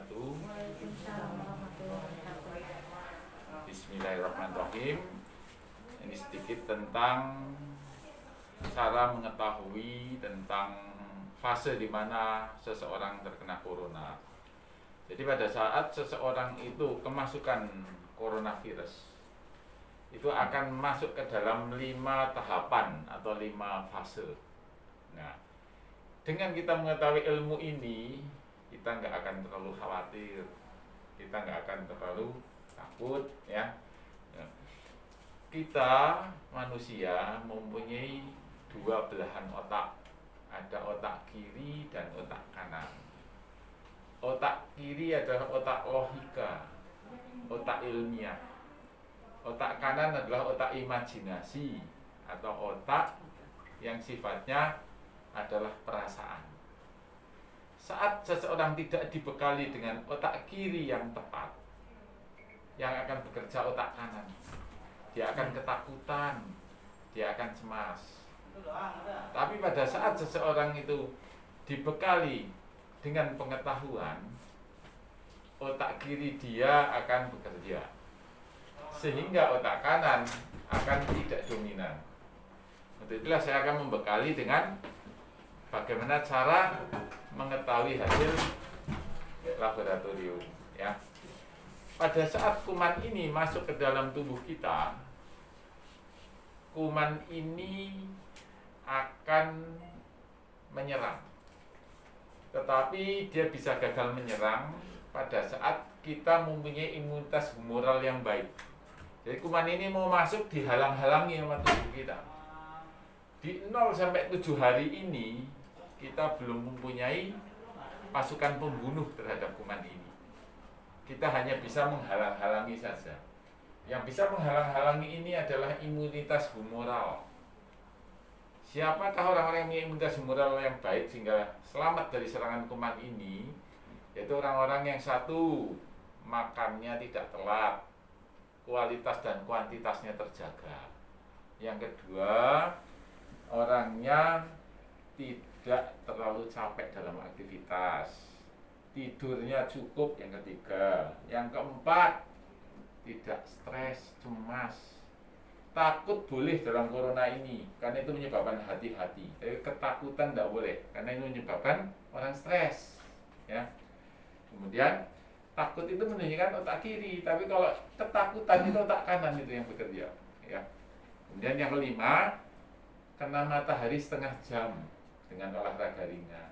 wabarakatuh. Waalaikumsalam warahmatullahi wabarakatuh. Bismillahirrahmanirrahim. Ini sedikit tentang cara mengetahui tentang fase di mana seseorang terkena corona. Jadi pada saat seseorang itu kemasukan coronavirus, itu akan masuk ke dalam 5 tahapan atau 5 fase. Nah, dengan kita mengetahui ilmu ini, kita nggak akan terlalu khawatir, kita nggak akan terlalu takut, ya. Kita manusia mempunyai 2 belahan otak, ada otak kiri dan otak kanan. Otak kiri adalah otak logika, otak ilmiah. Otak kanan adalah otak imajinasi atau otak yang sifatnya adalah perasaan. Saat seseorang tidak dibekali dengan otak kiri yang tepat, yang akan bekerja otak kanan, dia akan ketakutan, dia akan cemas. Tapi pada saat seseorang itu dibekali dengan pengetahuan, otak kiri dia akan bekerja, sehingga otak kanan akan tidak dominan. Untuk itulah saya akan membekali dengan bagaimana cara mengetahui hasil laboratorium, ya. Pada saat kuman ini masuk ke dalam tubuh kita, kuman ini akan menyerang. Tetapi dia bisa gagal menyerang pada saat kita mempunyai imunitas humoral yang baik. Jadi kuman ini mau masuk dihalang-halangi sama tubuh kita. Di 0 sampai 7 hari ini kita belum mempunyai pasukan pembunuh terhadap kuman ini. Kita hanya bisa menghalang-halangi saja. Yang bisa menghalang-halangi ini adalah imunitas humoral. Siapakah orang-orang yang punya imunitas humoral yang baik sehingga selamat dari serangan kuman ini? Yaitu orang-orang yang satu, makannya tidak telat, kualitas dan kuantitasnya terjaga. Yang kedua, orangnya tidak terlalu capek dalam aktivitas, tidurnya cukup. Yang ketiga, yang keempat, tidak stres, cemas. Takut boleh dalam corona ini, karena itu menyebabkan hati-hati. Tapi ketakutan tidak boleh, karena itu menyebabkan orang stres, ya. Kemudian takut itu menunjukkan otak kiri, tapi kalau ketakutan itu otak kanan itu yang bekerja, ya. Kemudian yang kelima, kena matahari setengah jam dengan olahraga ringan.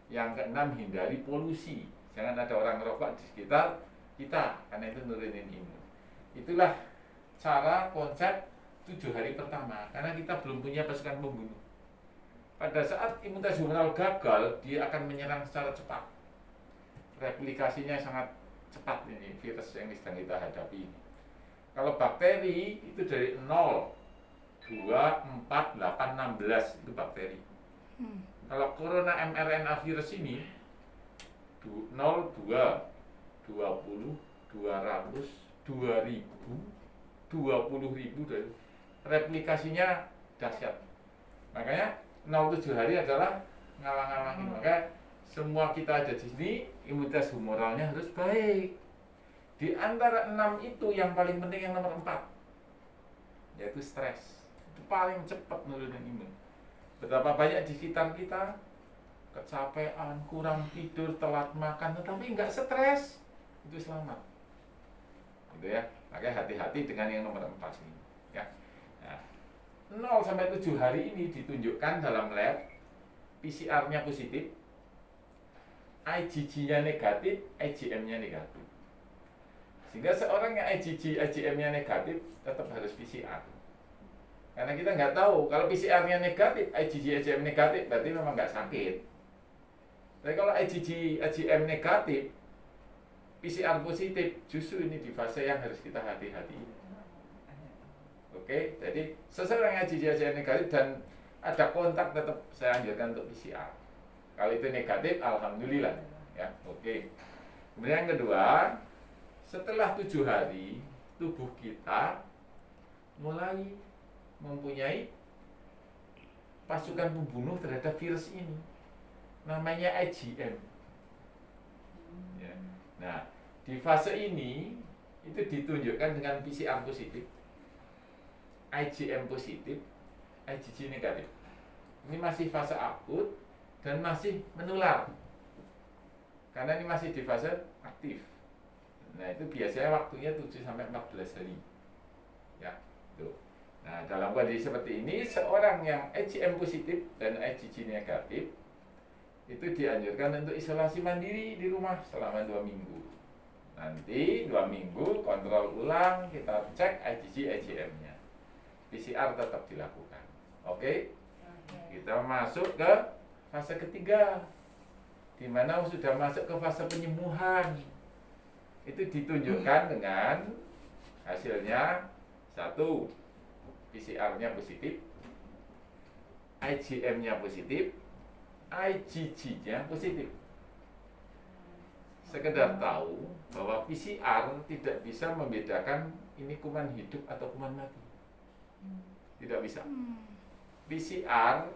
Yang keenam, hindari polusi, jangan ada orang rokok di sekitar kita, karena itu nurunin imun. Itulah cara konsep 7 hari pertama, karena kita belum punya pasukan pembunuh. Pada saat imunitas humoral gagal, dia akan menyerang secara cepat. Replikasinya sangat cepat ini virus yang sedang kita hadapi ini. Kalau bakteri itu dari 0, 2, 4, 8, 16 itu bakteri. Kalau corona mRNA virus ini 0, 2, 20, 200, 2000, 20.000 dari replikasinya dahsyat. Makanya 0-7 hari adalah ngalang-ngalangin. Maka semua kita ada di sini, imunitas humoralnya harus baik. Di antara 6 itu yang paling penting yang nomor 4, yaitu stres. Itu paling cepat nurunin imun. Betapa banyak di sekitar kita kecapean, kurang tidur, telat makan, tetapi nggak stres, itu selamat. Gitu ya. Makanya hati-hati dengan yang nomor 4 ini, ya. Nah, 0 sampai 7 hari ini ditunjukkan dalam lab, PCR-nya positif, IgG-nya negatif, IgM-nya negatif. Sehingga seorang yang IgG, IgM-nya negatif tetap harus PCR. Karena kita nggak tahu, kalau PCR-nya negatif, IgG, IgM negatif, berarti memang nggak sakit. Tapi kalau IgG, IgM negatif, PCR positif, justru ini di fase yang harus kita hati-hati. Oke, jadi seseorang yang IgG, IgM negatif dan ada kontak, tetap saya anjurkan untuk PCR. Kalau itu negatif, alhamdulillah, ya. Oke. Kemudian yang kedua, setelah 7 hari, tubuh kita mulai mempunyai pasukan pembunuh terhadap virus ini, namanya IgM. Ya. Di fase ini itu ditunjukkan dengan PCR positif, IgM positif, IgG negatif. Ini masih fase akut dan masih menular. Karena ini masih di fase aktif. Nah, itu biasanya waktunya 7 sampai 14 hari. Ya, tuh. Nah, dalam kondisi seperti ini, seorang yang IgM positif dan IgG negatif itu dianjurkan untuk isolasi mandiri di rumah selama 2 minggu. Nanti 2 minggu kontrol ulang, kita cek IgG IgM-nya. PCR tetap dilakukan. Oke? Kita masuk ke fase ketiga, di mana sudah masuk ke fase penyembuhan. Itu ditunjukkan dengan hasilnya 1, PCR-nya positif, IgM-nya positif, IgG-nya positif. Sekedar tahu bahwa PCR tidak bisa membedakan ini kuman hidup atau kuman mati. Tidak bisa. PCR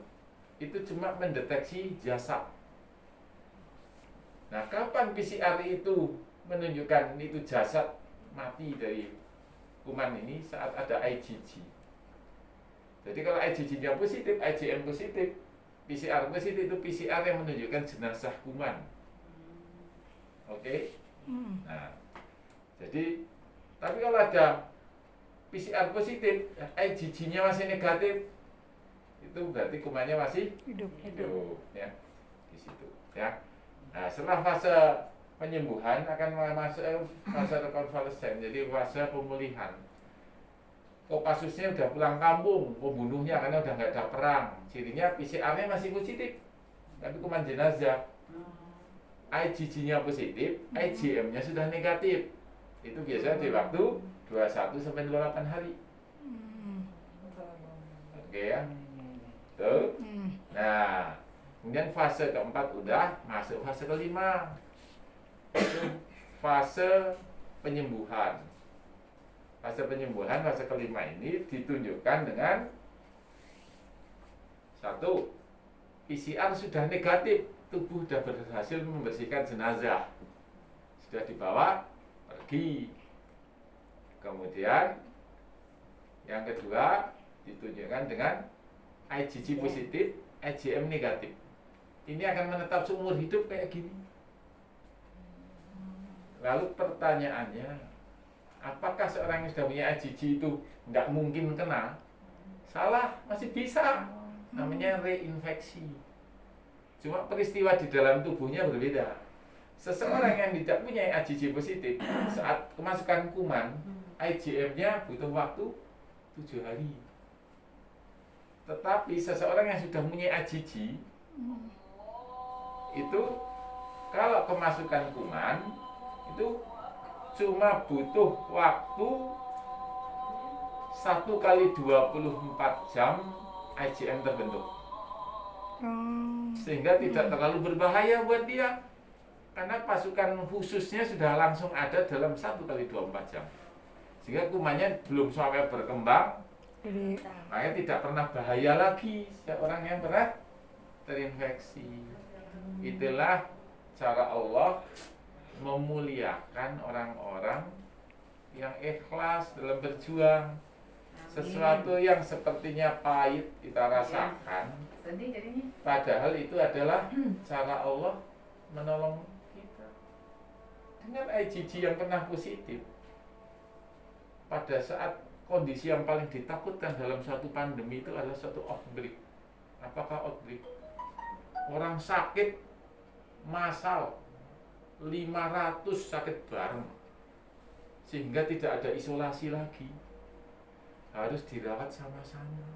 itu cuma mendeteksi jasad. Nah, kapan PCR itu menunjukkan itu jasad mati dari kuman ini? Saat ada IgG. Jadi kalau IgG-nya positif, IgM positif, PCR positif, itu PCR yang menunjukkan jenazah kuman. Oke? Nah, jadi tapi kalau ada PCR positif, IgG-nya masih negatif, itu berarti kumannya masih hidup. ya, di situ ya. Nah, setelah fase penyembuhan akan masuk fase rekonvalesen, jadi fase pemulihan. Kopassusnya udah pulang kampung, pembunuhnya karena udah nggak ada perang, cirinya PCR-nya masih positif, tapi kuman jenazah. IgG-nya positif, IgM-nya sudah negatif. Itu biasanya di waktu 21 sampai 28 hari. Oke ya. Tuh. Nah, kemudian fase keempat udah masuk fase kelima. Itu fase penyembuhan. Fase penyembuhan, fase kelima ini ditunjukkan dengan 1, PCR sudah negatif, tubuh sudah berhasil membersihkan jenazah, sudah dibawa pergi. Kemudian yang kedua ditunjukkan dengan IgG positif, IgM negatif. Ini akan menetap seumur hidup kayak gini. Lalu pertanyaannya, apakah seorang yang sudah punya IgG itu nggak mungkin kena? Salah, masih bisa. Namanya reinfeksi. Cuma peristiwa di dalam tubuhnya berbeda. Seseorang yang tidak punya IgG positif, saat kemasukan kuman, IgM-nya butuh waktu 7 hari. Tetapi seseorang yang sudah punya IgG, itu kalau kemasukan kuman, itu cuma butuh waktu 1 kali 24 jam IgM terbentuk. Sehingga tidak terlalu berbahaya buat dia, karena pasukan khususnya sudah langsung ada dalam 1 kali 24 jam. Sehingga kumannya belum sampai berkembang, makanya tidak pernah bahaya lagi orang yang pernah terinfeksi. Itulah cara Allah memuliakan orang-orang yang ikhlas dalam berjuang. Sesuatu yang sepertinya pahit kita rasakan, padahal itu adalah cara Allah menolong kita. Dengan IgG yang pernah positif, pada saat kondisi yang paling ditakutkan dalam suatu pandemi itu adalah suatu outbreak. Apakah outbreak? Orang sakit massal 500 sakit bareng, sehingga tidak ada isolasi lagi, harus dirawat sama-sama.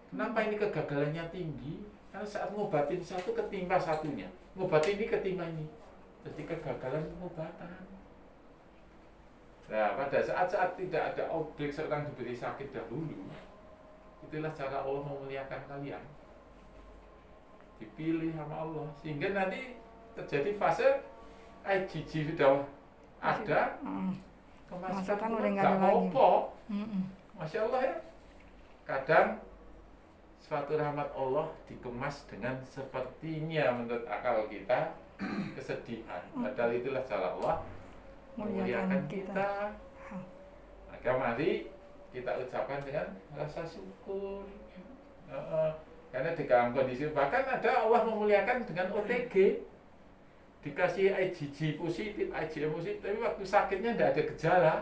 Kenapa ini kegagalannya tinggi? Karena saat ngobatin satu ketimpa satunya, ngobatin ini ketimpa ini, jadi kegagalan pengobatan. Nah, pada saat-saat tidak ada outbreak, seorang diberi sakit dahulu, itulah cara Allah memuliakan kalian. Dipilih sama Allah, sehingga nanti terjadi fase IgG sudah ada, kemasukan udah nggak apa-apa. Masya Allah ya. Kadang suatu rahmat Allah dikemas dengan sepertinya menurut akal kita kesedihan. Padahal itulah cara Allah memuliakan kita. Maka mari kita ucapkan dengan rasa syukur. Karena di dalam kondisi bahkan ada Allah memuliakan dengan OTG, dikasih IgG positif, IgM positif, tapi waktu sakitnya tidak ada gejala.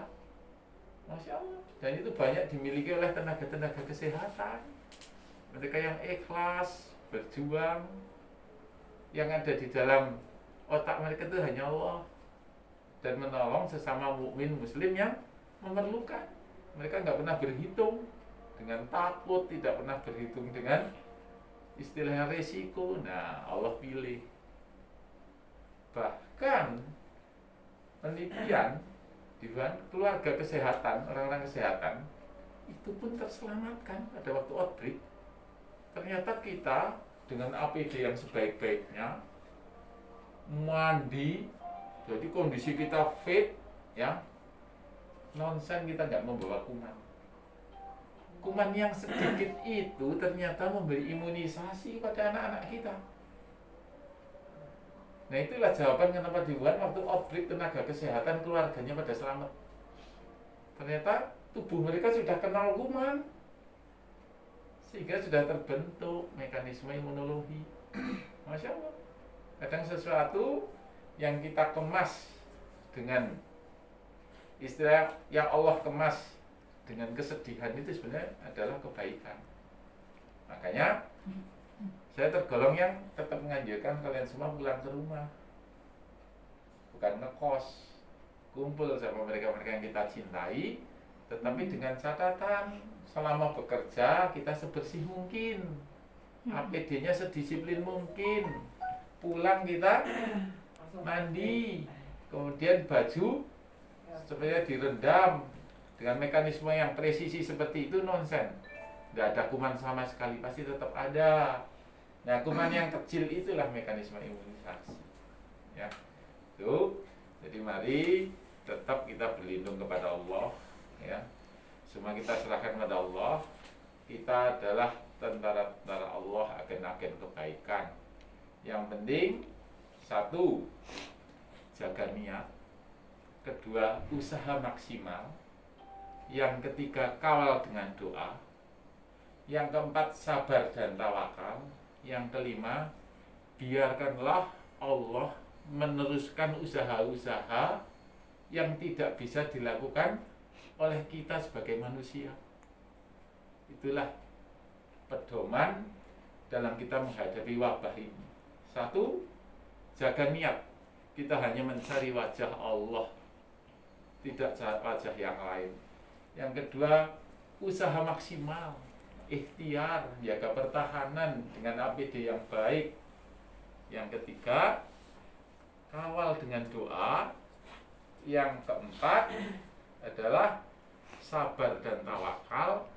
Masya Allah. Dan itu banyak dimiliki oleh tenaga-tenaga kesehatan. Mereka yang ikhlas berjuang, yang ada di dalam otak mereka itu hanya Allah dan menolong sesama mukmin muslim yang memerlukan. Mereka nggak pernah berhitung dengan takut, tidak pernah berhitung dengan istilahnya resiko. Nah, Allah pilih. Bahkan penelitian di keluarga kesehatan, orang-orang kesehatan itu pun terselamatkan pada waktu outbreak. Ternyata kita dengan APD yang sebaik-baiknya, mandi, jadi kondisi kita fit, ya, nonsen kita nggak membawa kuman. Kuman yang sedikit itu ternyata memberi imunisasi pada anak-anak kita. Nah, itulah jawaban kenapa di Wuhan waktu outbreak tenaga kesehatan keluarganya pada selamat. Ternyata tubuh mereka sudah kenal kuman, sehingga sudah terbentuk mekanisme imunologi. Masya Allah. Kadang sesuatu yang kita kemas dengan istilah yang Allah kemas dengan kesedihan itu sebenarnya adalah kebaikan. Makanya saya tergolong yang tetap menganjurkan kalian semua pulang ke rumah, bukan ngekos, kumpul sama mereka-mereka yang kita cintai, tetapi dengan catatan selama bekerja kita sebersih mungkin, APD-nya sedisiplin mungkin, pulang kita mandi, kemudian baju supaya direndam dengan mekanisme yang presisi seperti itu nonsen. Nggak ada kuman sama sekali, pasti tetap ada. Nah, kuman yang kecil itulah mekanisme imunisasi. Ya, itu. Jadi mari tetap kita berlindung kepada Allah. Ya, semua kita serahkan kepada Allah. Kita adalah tentara-tentara Allah, agen-agen kebaikan. Yang penting satu, jaga niat. Kedua, usaha maksimal. Yang ketiga, kawal dengan doa. Yang keempat, sabar dan tawakal. Yang kelima, biarkanlah Allah meneruskan usaha-usaha yang tidak bisa dilakukan oleh kita sebagai manusia. Itulah pedoman dalam kita menghadapi wabah ini. Satu, jaga niat. Kita hanya mencari wajah Allah, tidak wajah yang lain. Yang kedua, usaha maksimal, ikhtiar, jaga pertahanan dengan APD yang baik. Yang ketiga, kawal dengan doa. Yang keempat adalah sabar dan tawakal.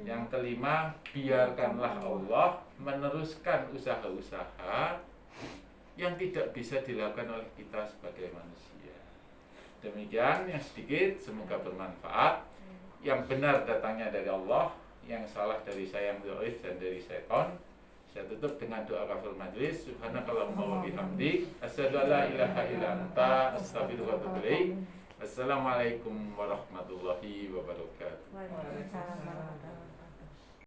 Yang kelima, biarkanlah Allah meneruskan usaha-usaha yang tidak bisa dilakukan oleh kita sebagai manusia. Demikian yang sedikit, semoga bermanfaat. Yang benar datangnya dari Allah, yang salah dari saya yang dhaif dan dari setan. Saya tutup dengan doa kafir majlis. Subhanakallahumma wa bihamdik, asyhadu an la ilaha illa anta, astaghfiruka wa atubu ilaik. Assalamualaikum warahmatullahi wabarakatuh. Waalaikumsalam warahmatullahi wabarakatuh.